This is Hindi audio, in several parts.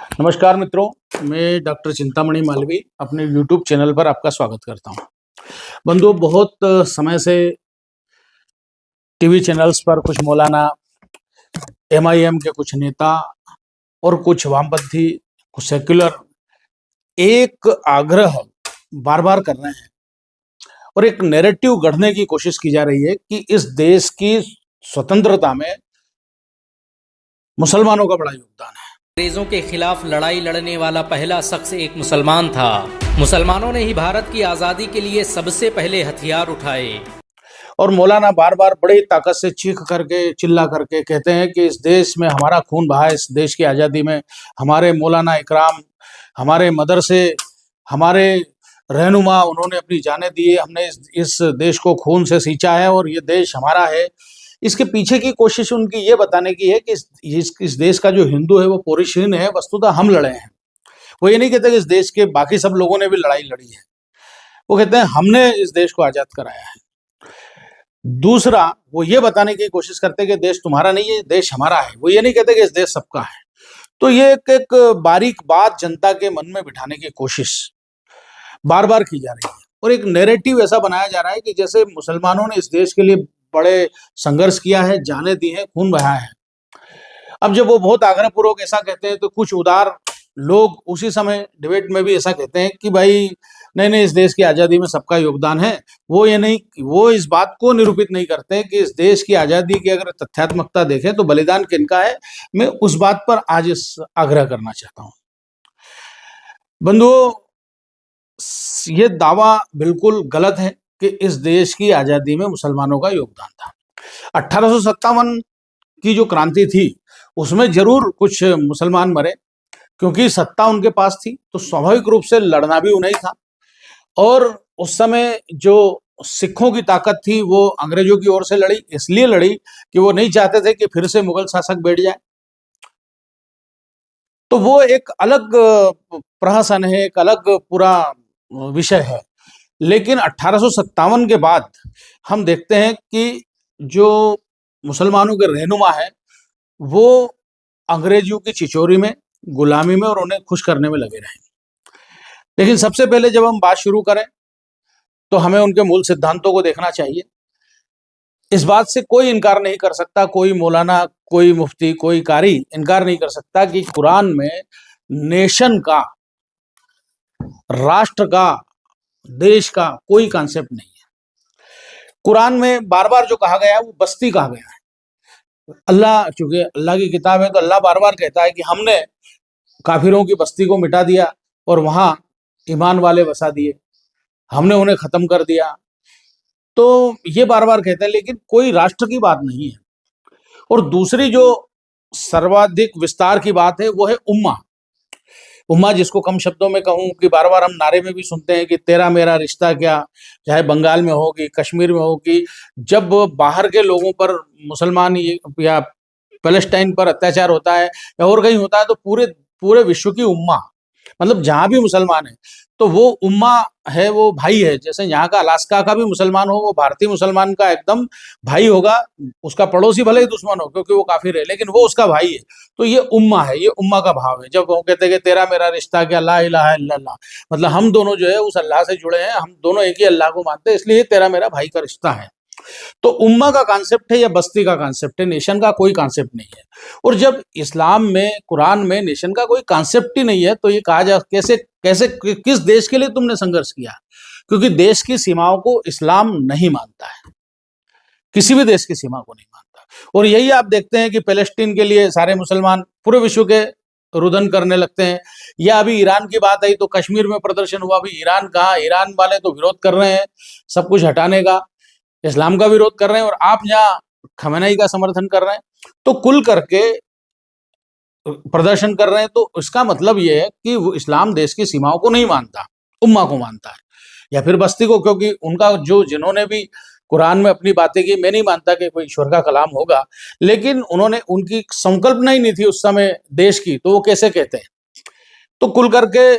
नमस्कार मित्रों, मैं डॉक्टर चिंतामणि मालवी अपने यूट्यूब चैनल पर आपका स्वागत करता हूं। बंधुओं, बहुत समय से टीवी चैनल्स पर कुछ मौलाना, एमआईएम के कुछ नेता और कुछ वामपंथी, कुछ सेक्युलर एक आग्रह बार बार कर रहे हैं और एक नैरेटिव गढ़ने की कोशिश की जा रही है कि इस देश की स्वतंत्रता में मुसलमानों का बड़ा योगदान है। अंग्रेजों के खिलाफ लड़ाई लड़ने वाला पहला शख्स एक मुसलमान था। मुसलमानों ने ही भारत की आजादी के लिए सबसे पहले हथियार उठाए। और मौलाना बार बार बड़ी ताकत से चीख करके, चिल्ला करके कहते हैं कि इस देश में हमारा खून बहा है, इस देश की आज़ादी में हमारे मौलाना इकराम, हमारे मदरसे, हमारे रहनुमा, उन्होंने अपनी जानें दी है, हमने इस देश को खून से सींचा है और ये देश हमारा है। इसके पीछे की कोशिश उनकी ये बताने की है कि इस देश का जो हिंदू है वो पोरीशीन है, वस्तुतः हम लड़े हैं। वो ये नहीं कहते कि इस देश के बाकी सब लोगों ने भी लड़ाई लड़ी है, वो कहते हैं हमने इस देश को आज़ाद कराया है। दूसरा, वो ये बताने की कोशिश करते हैं कि देश तुम्हारा नहीं है, देश हमारा है। वो ये नहीं कहते कि इस देश सबका है। तो ये एक बारीक बात जनता के मन में बिठाने की कोशिश बार बार की जा रही है और एक नैरेटिव ऐसा बनाया जा रहा है कि जैसे मुसलमानों ने इस देश के लिए बड़े संघर्ष किया है, जानें दी हैं, खून बहाया है। अब जब वो बहुत आग्रहपूर्वक ऐसा कहते हैं तो कुछ उदार लोग उसी समय डिबेट में भी ऐसा कहते हैं कि भाई नहीं नहीं, इस देश की आज़ादी में सबका योगदान है। वो इस बात को निरूपित नहीं करते कि इस देश की आज़ादी की अगर तथ्यात्मकता देखें तो बलिदान किनका है। मैं उस बात पर आज इस आग्रह करना चाहता हूं। बंधुओं, ये दावा बिल्कुल गलत है कि इस देश की आज़ादी में मुसलमानों का योगदान था। 1857 की जो क्रांति थी उसमें जरूर कुछ मुसलमान मरे, क्योंकि सत्ता उनके पास थी तो स्वाभाविक रूप से लड़ना भी उन्हें था। और उस समय जो सिखों की ताकत थी वो अंग्रेजों की ओर से लड़ी, इसलिए लड़ी कि वो नहीं चाहते थे कि फिर से मुगल शासक बैठ जाए। तो वो एक अलग प्रहसन है, एक अलग पूरा विषय है। लेकिन 1857 के बाद हम देखते हैं कि जो मुसलमानों के रहनुमा है वो अंग्रेजों की चिचोरी में, गुलामी में और उन्हें खुश करने में लगे रहे। लेकिन सबसे पहले जब हम बात शुरू करें तो हमें उनके मूल सिद्धांतों को देखना चाहिए। इस बात से कोई इनकार नहीं कर सकता, कोई मौलाना, कोई मुफ्ती, कोई कारी इनकार नहीं कर सकता कि कुरान में नेशन का, राष्ट्र का, देश का कोई कॉन्सेप्ट नहीं है। कुरान में बार बार जो कहा गया है वो बस्ती कहा गया है। अल्लाह, चूंकि अल्लाह की किताब है तो अल्लाह बार बार कहता है कि हमने काफिरों की बस्ती को मिटा दिया और वहां ईमान वाले बसा दिए, हमने उन्हें खत्म कर दिया। तो ये बार बार कहते हैं, लेकिन कोई राष्ट्र की बात नहीं है। और दूसरी जो सर्वाधिक विस्तार की बात है वो है उम्मा। उम्मा जिसको कम शब्दों में कहूं कि बार बार हम नारे में भी सुनते हैं कि तेरा मेरा रिश्ता क्या, चाहे बंगाल में हो कि कश्मीर में हो, कि जब बाहर के लोगों पर, मुसलमान या पैलेस्टाइन पर अत्याचार होता है या और कहीं होता है तो पूरे पूरे विश्व की उम्मा, मतलब जहां भी मुसलमान है तो वो उम्मा है, वो भाई है। जैसे यहाँ का अलास्का का भी मुसलमान हो, वो भारतीय मुसलमान का एकदम भाई होगा। उसका पड़ोसी भले ही दुश्मन हो क्योंकि वो काफिर है, लेकिन वो उसका भाई है। तो ये उम्मा है, ये उम्मा का भाव है। जब वो कहते हैं कि तेरा मेरा रिश्ता क्या, ला इलाहा इल्लल्लाह, मतलब हम दोनों जो है उस अल्लाह से जुड़े हैं, हम दोनों एक ही अल्लाह को मानते हैं, इसलिए तेरा मेरा भाई का रिश्ता है। तो उम्मा का कॉन्सेप्ट है या बस्ती का कॉन्सेप्ट है, नेशन का कोई कॉन्सेप्ट नहीं है। और जब इस्लाम में, कुरान में नेशन का कोई कॉन्सेप्ट ही नहीं है तो ये कहा जा कैसे कैसे किस देश के लिए तुमने संघर्ष किया? क्योंकि देश की सीमाओं को इस्लाम नहीं मानता है, किसी भी देश की सीमा को नहीं मानता। और यही आप देखते हैं कि पैलेस्टीन के लिए सारे मुसलमान पूरे विश्व के रुदन करने लगते हैं। या अभी ईरान की बात आई तो कश्मीर में प्रदर्शन हुआ। अभी ईरान कहाँ, ईरान वाले तो विरोध कर रहे हैं सब कुछ हटाने का, इस्लाम का विरोध कर रहे हैं, और आप यहाँ खमेनेई का समर्थन कर रहे हैं। तो कुल करके प्रदर्शन कर रहे हैं। तो इसका मतलब ये है कि वो इस्लाम देश की सीमाओं को नहीं मानता, उम्मा को मानता है, या फिर बस्ती को। क्योंकि उनका जो, जिन्होंने भी कुरान में अपनी बातें की, मैं नहीं मानता कि कोई ईश्वर का कलाम होगा, लेकिन उन्होंने, उनकी संकल्पना ही नहीं थी उस समय देश की, तो वो कैसे कहते हैं? तो कुल करके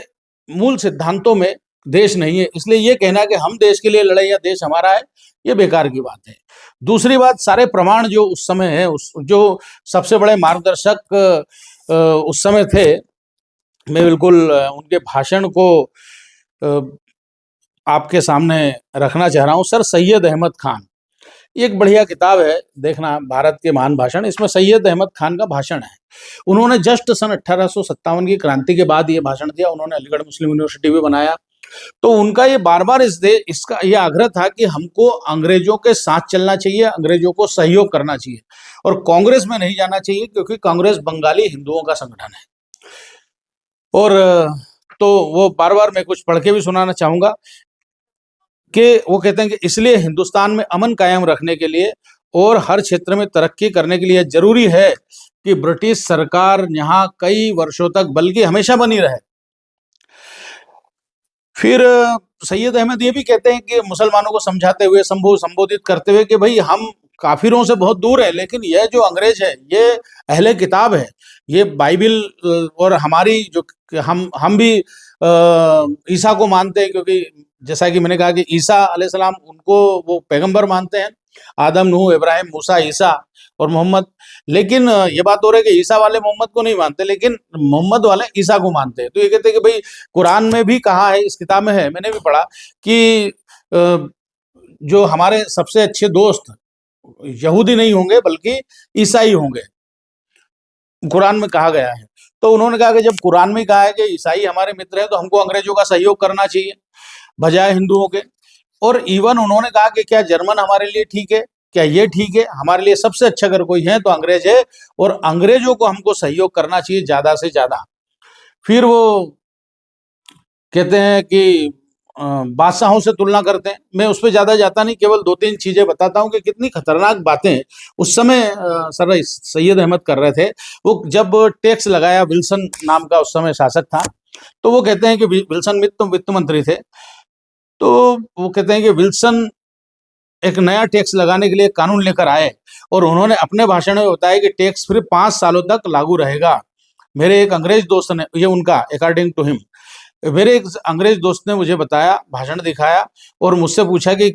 मूल सिद्धांतों में देश नहीं है, इसलिए ये कहना कि हम देश के लिए लड़े या देश हमारा है, ये बेकार की बात है। दूसरी बात, सारे प्रमाण जो उस समय है, उस जो सबसे बड़े मार्गदर्शक उस समय थे मैं बिल्कुल उनके भाषण को अ, आपके सामने रखना चाह रहा हूँ। सर सैयद अहमद खान, ये एक बढ़िया किताब है, देखना, भारत के महान भाषण। इसमें सैयद अहमद खान का भाषण है। उन्होंने जस्ट सन 1857 की क्रांति के बाद ये भाषण दिया। उन्होंने अलीगढ़ मुस्लिम यूनिवर्सिटी भी बनाया। तो उनका ये बार बार इसका ये आग्रह था कि हमको अंग्रेजों के साथ चलना चाहिए, अंग्रेजों को सहयोग करना चाहिए और कांग्रेस में नहीं जाना चाहिए, क्योंकि कांग्रेस बंगाली हिंदुओं का संगठन है। और तो वो बार बार मैं कुछ पढ़ के भी सुनाना चाहूंगा कि वो कहते हैं कि इसलिए हिंदुस्तान में अमन कायम रखने के लिए और हर क्षेत्र में तरक्की करने के लिए जरूरी है कि ब्रिटिश सरकार यहाँ कई वर्षों तक, बल्कि हमेशा बनी रहे। फिर सैयद अहमद ये भी कहते हैं कि मुसलमानों को समझाते हुए, संबोधित करते हुए, कि भाई हम काफिरों से बहुत दूर है, लेकिन यह जो अंग्रेज है ये अहले किताब है। ये बाइबिल और हमारी जो हम भी ईसा को मानते हैं, क्योंकि जैसा कि मैंने कहा कि ईसा अलैहिस्सलाम, उनको वो पैगंबर मानते हैं, आदम, नूह, इब्राहिम, मूसा, ईसा और मोहम्मद। लेकिन ये बात हो रही है कि ईसा वाले मोहम्मद को नहीं मानते, लेकिन मोहम्मद वाले ईसा को मानते हैं। तो ये कहते हैं कि भाई कुरान में भी कहा है, इस किताब में है, मैंने भी पढ़ा कि जो हमारे सबसे अच्छे दोस्त यहूदी नहीं होंगे बल्कि ईसाई होंगे, कुरान में कहा गया है। तो उन्होंने कहा कि जब कुरान में कहा है कि ईसाई हमारे मित्र हैं, तो हमको अंग्रेजों का सहयोग करना चाहिए बजाय हिंदुओं के। और इवन उन्होंने कहा कि क्या जर्मन हमारे लिए ठीक है, क्या ये ठीक है, हमारे लिए सबसे अच्छा अगर कोई है तो अंग्रेज है, और अंग्रेजों को हमको सहयोग करना चाहिए ज्यादा से ज्यादा। फिर वो कहते हैं कि बादशाहों से तुलना करते हैं। मैं उस पर ज्यादा जाता नहीं, केवल दो तीन चीजें बताता हूँ कि कितनी खतरनाक बातें उस समय सर सैयद अहमद कर रहे थे। वो जब टैक्स लगाया, विल्सन नाम का उस समय शासक था, तो वो कहते हैं कि विल्सन वित्त मंत्री थे। तो वो कहते हैं कि विल्सन एक नया टैक्स लगाने के लिए कानून लेकर आए, और उन्होंने अपने भाषण में बताया कि टैक्स फिर 5 सालों तक लागू रहेगा। मेरे एक अंग्रेज दोस्त ने, ये उनका अकॉर्डिंग टू हिम, मेरे एक अंग्रेज दोस्त ने मुझे बताया, भाषण दिखाया और मुझसे पूछा कि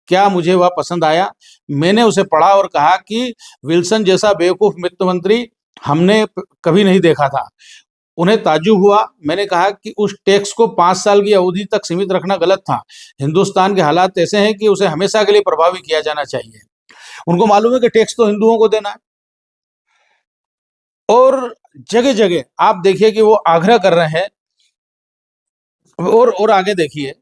क्या मुझे वह पसंद आया। मैंने उसे पढ़ा और कहा कि विल्सन जैसा बेवकूफ वित्त मंत्री हमने कभी नहीं देखा था। उन्हें ताज्जुब हुआ। मैंने कहा कि उस टैक्स को 5 साल की अवधि तक सीमित रखना गलत था। हिंदुस्तान के हालात ऐसे हैं कि उसे हमेशा के लिए प्रभावी किया जाना चाहिए। उनको मालूम है कि टैक्स तो हिंदुओं को देना है। और जगह जगह आप देखिए कि वो आग्रह कर रहे हैं। और आगे देखिए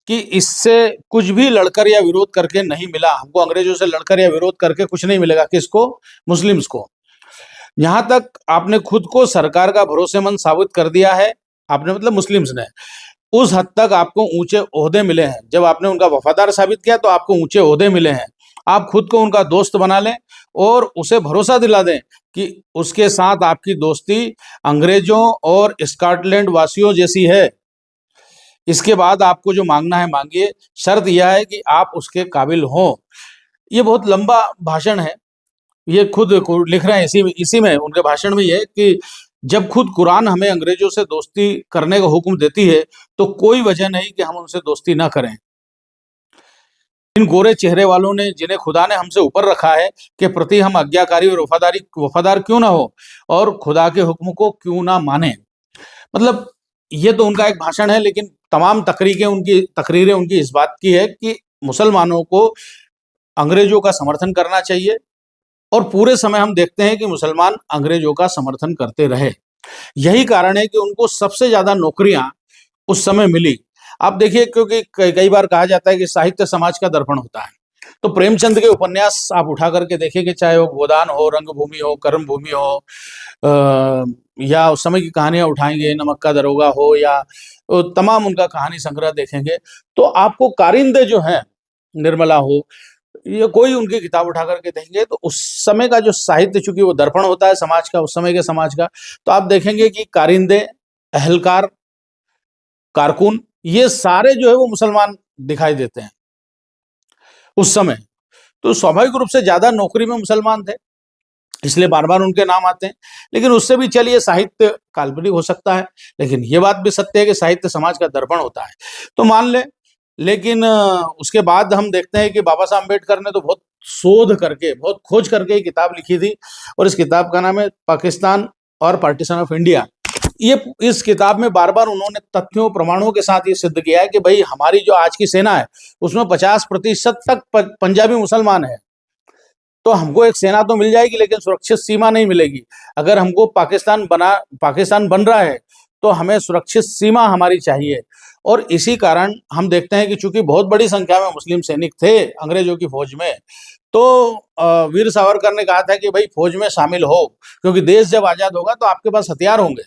कि इससे कुछ भी लड़कर या विरोध करके नहीं मिला हमको, अंग्रेजों से लड़कर या विरोध करके कुछ नहीं मिलेगा। किसको? मुस्लिम्स को। यहां तक आपने खुद को सरकार का भरोसेमंद साबित कर दिया है, आपने मतलब मुस्लिम्स ने। उस हद तक आपको ऊंचे ओहदे मिले हैं। जब आपने उनका वफादार साबित किया तो आपको ऊंचे ओहदे मिले हैं। आप खुद को उनका दोस्त बना लें और उसे भरोसा दिला दें कि उसके साथ आपकी दोस्ती अंग्रेजों और स्कॉटलैंड वासियों जैसी है। इसके बाद आपको जो मांगना है मांगिए, शर्त यह है कि आप उसके काबिल हों। ये बहुत लंबा भाषण है, ये खुद लिख रहे हैं इसी में उनके भाषण में ये है कि जब खुद कुरान हमें अंग्रेजों से दोस्ती करने का हुक्म देती है तो कोई वजह नहीं कि हम उनसे दोस्ती ना करें। इन गोरे चेहरे वालों ने, जिन्हें खुदा ने हमसे ऊपर रखा है, के प्रति हम आज्ञाकारी और वफादार क्यों ना हो और खुदा के हुक्म को क्यों ना माने। मतलब ये तो उनका एक भाषण है, लेकिन तमाम तकरीरें उनकी इस बात की है कि मुसलमानों को अंग्रेजों का समर्थन करना चाहिए। और पूरे समय हम देखते हैं कि मुसलमान अंग्रेजों का समर्थन करते रहे। यही कारण है कि उनको सबसे ज्यादा नौकरियां उस समय मिली। आप देखिए, क्योंकि कई बार कहा जाता है कि साहित्य समाज का दर्पण होता है। तो प्रेमचंद के उपन्यास आप उठा करके देखिए कि चाहे वो गोदान हो, रंगभूमि हो, कर्मभूमि हो, या उस समय की कहानियां उठाएंगे, नमक का दरोगा हो, या तमाम उनका कहानी संग्रह देखेंगे, तो आपको कारिंदे जो हैं, निर्मला हो, ये कोई उनकी किताब उठा करके देखेंगे तो उस समय का जो साहित्य, चूंकि वो दर्पण होता है समाज का, उस समय के समाज का, तो आप देखेंगे कि कारिंदे, अहलकार, कारकुन, ये सारे जो है वो मुसलमान दिखाई देते हैं उस समय। तो स्वाभाविक रूप से ज्यादा नौकरी में मुसलमान थे, इसलिए बार बार उनके नाम आते हैं। लेकिन उससे भी चलिए साहित्य काल्पनिक हो सकता है, लेकिन ये बात भी सत्य है कि साहित्य समाज का दर्पण होता है, तो मान ले। लेकिन उसके बाद हम देखते हैं कि बाबा साहब अम्बेडकर ने तो बहुत शोध करके, बहुत खोज करके एक किताब लिखी थी, और इस किताब का नाम है पाकिस्तान और पार्टीशन ऑफ इंडिया। ये इस किताब में बार बार उन्होंने तथ्यों प्रमाणों के साथ ये सिद्ध किया है कि भाई हमारी जो आज की सेना है उसमें 50% तक पंजाबी मुसलमान है। तो हमको एक सेना तो मिल जाएगी लेकिन सुरक्षित सीमा नहीं मिलेगी। अगर हमको पाकिस्तान बन रहा है तो हमें सुरक्षित सीमा हमारी चाहिए। और इसी कारण हम देखते हैं कि चूंकि बहुत बड़ी संख्या में मुस्लिम सैनिक थे अंग्रेजों की फौज में, तो वीर सावरकर ने कहा था कि भाई फौज में शामिल हो, क्योंकि देश जब आजाद होगा तो आपके पास हथियार होंगे।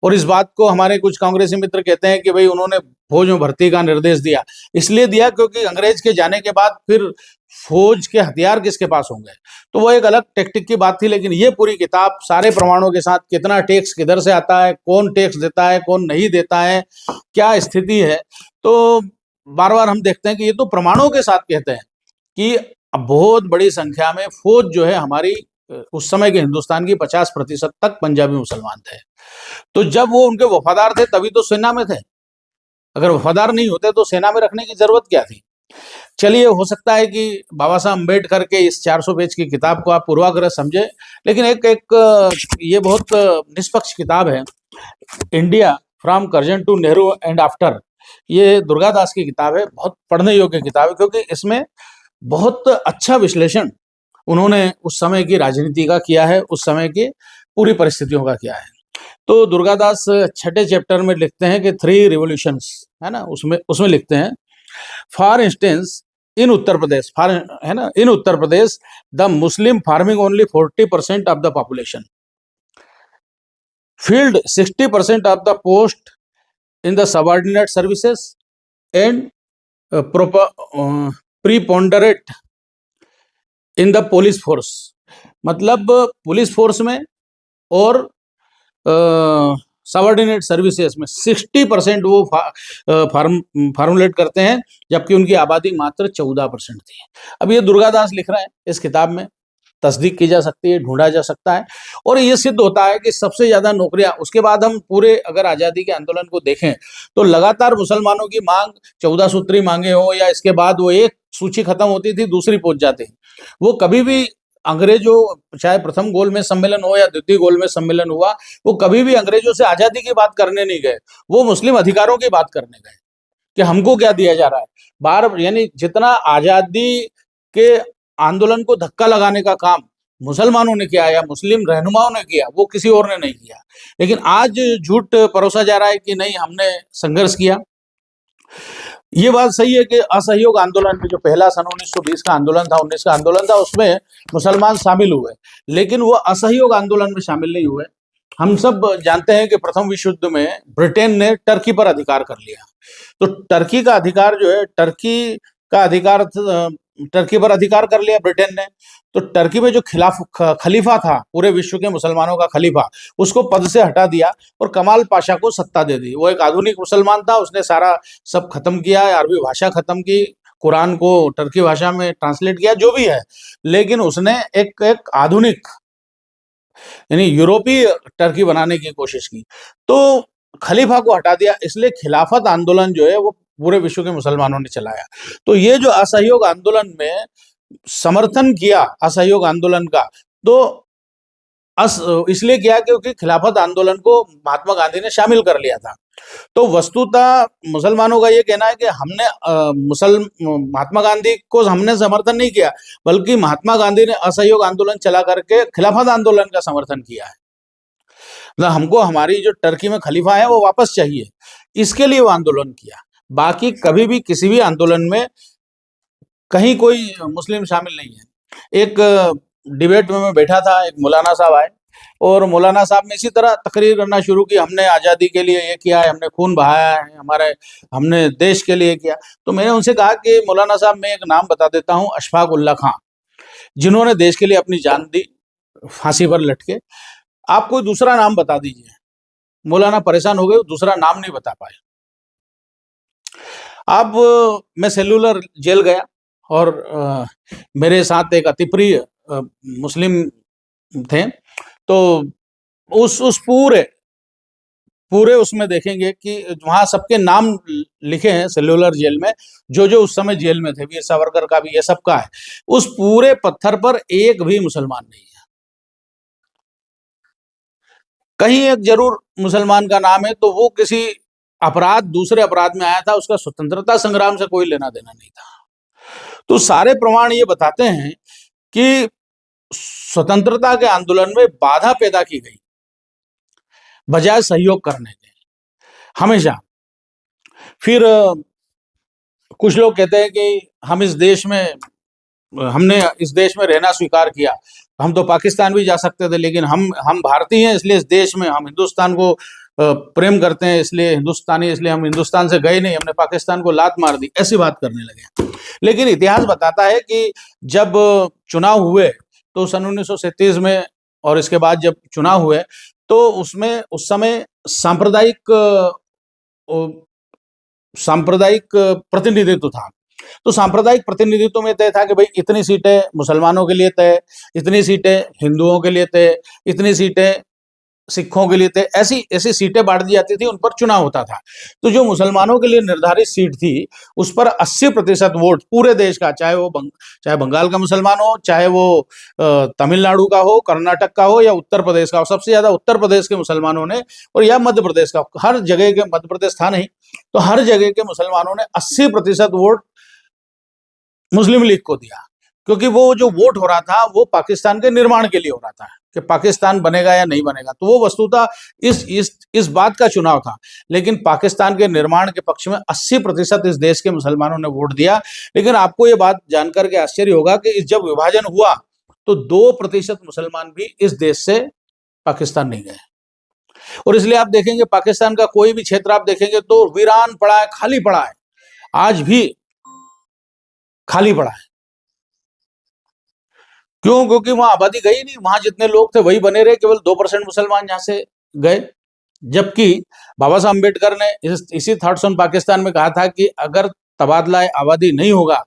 और इस बात को हमारे कुछ कांग्रेसी मित्र कहते हैं कि भाई उन्होंने फौज में भर्ती का निर्देश दिया, इसलिए दिया क्योंकि अंग्रेज के जाने के बाद फिर फौज के हथियार किसके पास होंगे। तो वो एक अलग टेक्टिक की बात थी। लेकिन ये पूरी किताब सारे प्रमाणों के साथ, कितना टैक्स किधर से आता है, कौन टैक्स देता है, कौन नहीं देता है, क्या स्थिति है, तो बार बार हम देखते हैं कि ये तो प्रमाणों के साथ कहते हैं कि बहुत बड़ी संख्या में फौज जो है हमारी उस समय के हिंदुस्तान की 50% तक पंजाबी मुसलमान थे। तो जब वो उनके वफादार थे तभी तो सेना में थे, अगर वफादार नहीं होते तो सेना में रखने की जरूरत क्या थी। चलिए, हो सकता है कि बाबा साहब अम्बेडकर के इस 400 पेज की किताब को आप पूर्वाग्रह समझे, लेकिन ये बहुत निष्पक्ष किताब है, India from Curzon to Nehru and after. ये दुर्गादास की किताब है, बहुत पढ़ने योग्य किताब है, क्योंकि इसमें बहुत अच्छा विश्लेषण उन्होंने उस समय की राजनीति का किया है, उस समय की पूरी परिस्थितियों का किया है। तो दुर्गादास छठे चैप्टर में लिखते हैं कि 3 रिवॉल्यूशंस, है ना, उसमें लिखते हैं, for instance in Uttar Pradesh, है ना, in Uttar Pradesh the Muslim forming only 40% of the population, filled 60% of the post in the subordinate services and preponderate in the police force। मतलब पुलिस फोर्स में और सबऑर्डिनेट सर्विसेज में 60% वो फार्मुलेट करते हैं, जबकि उनकी आबादी मात्र 14% थी। अब ये दुर्गादास लिख रहे हैं इस किताब में, तस्दीक की जा सकती है, ढूंढा जा सकता है, और ये सिद्ध होता है कि सबसे ज्यादा नौकरियां, उसके बाद हम पूरे अगर आजादी के आंदोलन को देखें तो लगातार मुसलमानों की मांग 14 सूत्री मांगे हो, या इसके बाद वो एक सूची खत्म होती थी दूसरी पहुंच जाती, वो कभी भी अंग्रेजों, चाहे प्रथम गोलमेज सम्मेलन हो या द्वितीय गोलमेज सम्मेलन हुआ, वो कभी भी अंग्रेजों से आजादी की बात करने नहीं गए, वो मुस्लिम अधिकारों की बात करने गए कि हमको क्या दिया जा रहा है। यानी जितना आजादी के आंदोलन को धक्का लगाने का काम मुसलमानों ने किया या मुस्लिम रहनुमाओं ने किया, वो किसी और ने नहीं किया। लेकिन आज झूठ परोसा जा रहा है कि नहीं, हमने संघर्ष किया। ये बात सही है कि असहयोग आंदोलन में जो पहला सन 1920 का आंदोलन था, 19 का आंदोलन था, उसमें मुसलमान शामिल हुए, लेकिन वो असहयोग आंदोलन में शामिल नहीं हुए। हम सब जानते हैं कि प्रथम विश्व युद्ध में ब्रिटेन ने टर्की पर अधिकार कर लिया। तो टर्की का अधिकार जो है, टर्की पर अधिकार कर लिया ब्रिटेन ने। तो टर्की में जो खलीफा था, पूरे विश्व के मुसलमानों का खलीफा, उसको पद से हटा दिया और कमाल पाशा को सत्ता दे दी। वो एक आधुनिक मुसलमान था, उसने सारा सब खत्म किया, अरबी भाषा खत्म की, कुरान को टर्की भाषा में ट्रांसलेट किया, जो भी है, लेकिन उसने एक आधुनिक यानी यूरोपीय टर्की बनाने की कोशिश की। तो खलीफा को हटा दिया, इसलिए खिलाफत आंदोलन जो है वो पूरे विश्व के मुसलमानों ने चलाया। तो ये जो असहयोग आंदोलन में समर्थन किया, असहयोग आंदोलन का, तो इसलिए किया क्योंकि खिलाफत आंदोलन को महात्मा गांधी ने शामिल कर लिया था। तो वस्तुतः मुसलमानों का ये कहना है कि हमने महात्मा गांधी को हमने समर्थन नहीं किया, बल्कि महात्मा गांधी ने असहयोग आंदोलन चला करके खिलाफत आंदोलन का समर्थन किया है। मतलब हमको हमारी जो टर्की में खलीफा है वो वापस चाहिए, इसके लिए वो आंदोलन किया। बाकी कभी भी किसी भी आंदोलन में कहीं कोई मुस्लिम शामिल नहीं है। एक डिबेट में मैं बैठा था, एक मौलाना साहब आए और मौलाना साहब ने इसी तरह तकरीर करना शुरू की, हमने आज़ादी के लिए ये किया है, हमने खून बहाया है, हमने देश के लिए किया। तो मैंने उनसे कहा कि मौलाना साहब, मैं एक नाम बता देता हूँ, अशफाक उल्ला खां, जिन्होंने देश के लिए अपनी जान दी फांसी पर लटके। आप कोई दूसरा नाम बता दीजिए। मौलाना परेशान हो गए, दूसरा नाम नहीं बता पाए। अब मैं सेलुलर जेल गया और मेरे साथ एक अति प्रिय मुस्लिम थे। तो उस पूरे उसमें देखेंगे कि वहां सबके नाम लिखे हैं सेलुलर जेल में, जो उस समय जेल में थे, वीर सावरकर का भी, ये सबका है। उस पूरे पत्थर पर एक भी मुसलमान नहीं है। कहीं एक जरूर मुसलमान का नाम है, तो वो किसी अपराध, दूसरे अपराध में आया था, उसका स्वतंत्रता संग्राम से कोई लेना देना नहीं था। तो सारे प्रमाण ये बताते हैं कि स्वतंत्रता के आंदोलन में बाधा पैदा की गई बजाय सहयोग करने के, हमेशा। फिर कुछ लोग कहते हैं कि हमने इस देश में रहना स्वीकार किया, हम तो पाकिस्तान भी जा सकते थे, लेकिन हम भारतीय हैं, इसलिए इस देश में हम हिंदुस्तान को प्रेम करते हैं, इसलिए हिंदुस्तानी, इसलिए हम हिंदुस्तान से गए नहीं, हमने पाकिस्तान को लात मार दी, ऐसी बात करने लगे। लेकिन इतिहास बताता है कि जब चुनाव हुए तो सन 1937 में, और इसके बाद जब चुनाव हुए तो उसमें उस समय सांप्रदायिक प्रतिनिधित्व था। तो सांप्रदायिक प्रतिनिधित्व में तय था कि भाई इतनी सीटें मुसलमानों के लिए तय, इतनी सीटें हिंदुओं के लिए तय, इतनी सीटें सिखों के लिए तय, ऐसी ऐसी सीटें बांट दी जाती थी, उन पर चुनाव होता था। तो जो मुसलमानों के लिए निर्धारित सीट थी उस पर 80% वोट पूरे देश का, चाहे बंगाल का मुसलमान हो, चाहे वो तमिलनाडु का हो, कर्नाटक का हो या उत्तर प्रदेश का हो, सबसे ज्यादा उत्तर प्रदेश के मुसलमानों ने, और या मध्य प्रदेश का, हर जगह के, मध्य प्रदेश था नहीं, तो हर जगह के मुसलमानों ने 80% वोट मुस्लिम लीग को दिया, क्योंकि वो जो वोट हो रहा था वो पाकिस्तान के निर्माण के लिए हो रहा था, कि पाकिस्तान बनेगा या नहीं बनेगा। तो वो वस्तुतः इस बात का चुनाव था, लेकिन पाकिस्तान के निर्माण के पक्ष में 80% इस देश के मुसलमानों ने वोट दिया। लेकिन आपको ये बात जानकर के आश्चर्य होगा कि जब विभाजन हुआ तो 2% मुसलमान भी इस देश से पाकिस्तान नहीं गए। और इसलिए आप देखेंगे पाकिस्तान का कोई भी क्षेत्र आप देखेंगे तो वीरान पड़ा है, खाली पड़ा है, आज भी खाली पड़ा है। क्यों? क्योंकि वहां आबादी गई नहीं, वहां जितने लोग थे वही बने रहे, केवल 2% मुसलमान यहां से गए। जबकि बाबा साहब अम्बेडकर ने इसी थॉट्स ऑन पाकिस्तान में कहा था कि अगर तबादला आबादी नहीं होगा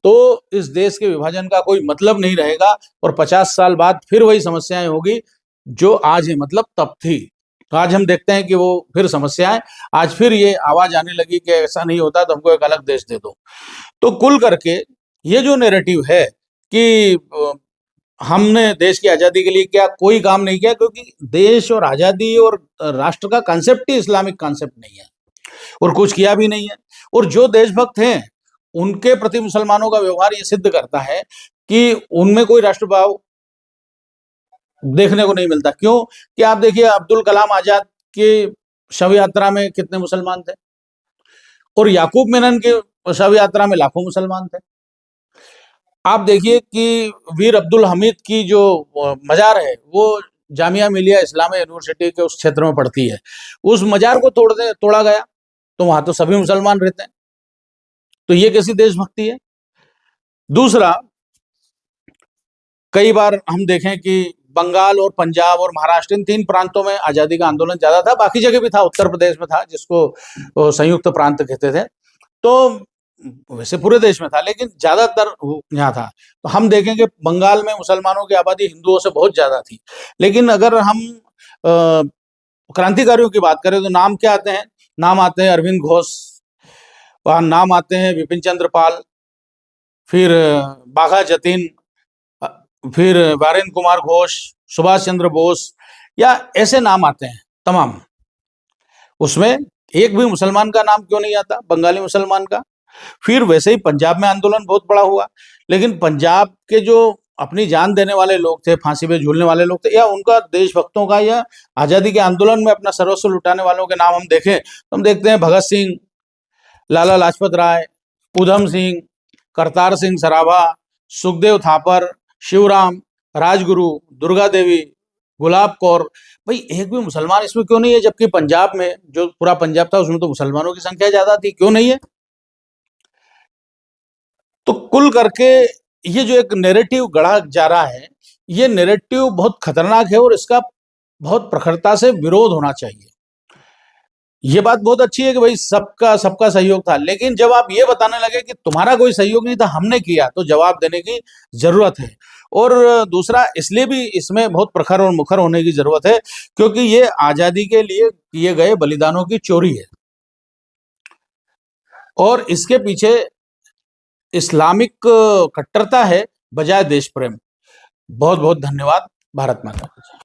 तो इस देश के विभाजन का कोई मतलब नहीं रहेगा, और 50 साल बाद फिर वही समस्याएं होगी जो आज है, मतलब तब थी। तो आज हम देखते हैं कि वो फिर समस्याएं, आज फिर ये आवाज आने लगी कि ऐसा नहीं होता तो हमको एक अलग देश दे दो। तो कुल करके ये जो नैरेटिव है कि हमने देश की आजादी के लिए क्या कोई काम नहीं किया, क्योंकि देश और आजादी और राष्ट्र का कॉन्सेप्ट ही इस्लामिक कॉन्सेप्ट नहीं है, और कुछ किया भी नहीं है। और जो देशभक्त हैं उनके प्रति मुसलमानों का व्यवहार ये सिद्ध करता है कि उनमें कोई राष्ट्रभाव देखने को नहीं मिलता। क्यों? कि आप देखिए अब्दुल कलाम आजाद की शव यात्रा में कितने मुसलमान थे, और याकूब मेनन की शव यात्रा में लाखों मुसलमान थे। आप देखिए कि वीर अब्दुल हमीद की जो मजार है वो जामिया मिलिया इस्लामिया यूनिवर्सिटी के उस क्षेत्र में पड़ती है, उस मजार को तोड़ा गया, तो वहां तो सभी मुसलमान रहते हैं। तो ये कैसी देशभक्ति है? दूसरा, कई बार हम देखें कि बंगाल और पंजाब और महाराष्ट्र, इन 3 प्रांतों में आजादी का आंदोलन ज्यादा था, बाकी जगह भी था, उत्तर प्रदेश में था जिसको संयुक्त प्रांत कहते थे, तो वैसे पूरे देश में था, लेकिन ज्यादातर यहाँ था। तो हम देखें कि बंगाल में मुसलमानों की आबादी हिंदुओं से बहुत ज्यादा थी। लेकिन अगर हम क्रांतिकारियों की बात करें तो नाम क्या आते हैं? नाम आते हैं अरविंद घोष, वहां नाम आते हैं विपिन चंद्र पाल, फिर बाघा जतीन, फिर वीरेंद्र कुमार घोष, सुभाष चंद्र बोस, या ऐसे नाम आते हैं तमाम। उसमें एक भी मुसलमान का नाम क्यों नहीं आता, बंगाली मुसलमान का? फिर वैसे ही पंजाब में आंदोलन बहुत बड़ा हुआ, लेकिन पंजाब के जो अपनी जान देने वाले लोग थे, फांसी पे झूलने वाले लोग थे, या उनका देशभक्तों का या आजादी के आंदोलन में अपना सर्वस्व लुटाने वालों के नाम हम देखें तो हम देखते हैं भगत सिंह, लाला लाजपत राय, उधम सिंह, करतार सिंह सराभा, सुखदेव थापर, शिवराम, राजगुरु, दुर्गा देवी, गुलाब कौर। भाई एक भी मुसलमान इसमें क्यों नहीं है? जबकि पंजाब में, जो पूरा पंजाब था, उसमें तो मुसलमानों की संख्या ज्यादा थी, क्यों नहीं है? तो कुल करके ये जो एक नैरेटिव गढ़ा जा रहा है, ये नैरेटिव बहुत खतरनाक है, और इसका बहुत प्रखरता से विरोध होना चाहिए। ये बात बहुत अच्छी है कि भाई सबका सहयोग था, लेकिन जब आप ये बताने लगे कि तुम्हारा कोई सहयोग नहीं था, हमने किया, तो जवाब देने की जरूरत है। और दूसरा, इसलिए भी इसमें बहुत प्रखर और मुखर होने की जरूरत है क्योंकि ये आजादी के लिए किए गए बलिदानों की चोरी है, और इसके पीछे इस्लामिक कट्टरता है बजाय देश प्रेम। बहुत बहुत धन्यवाद। भारत माता की जय।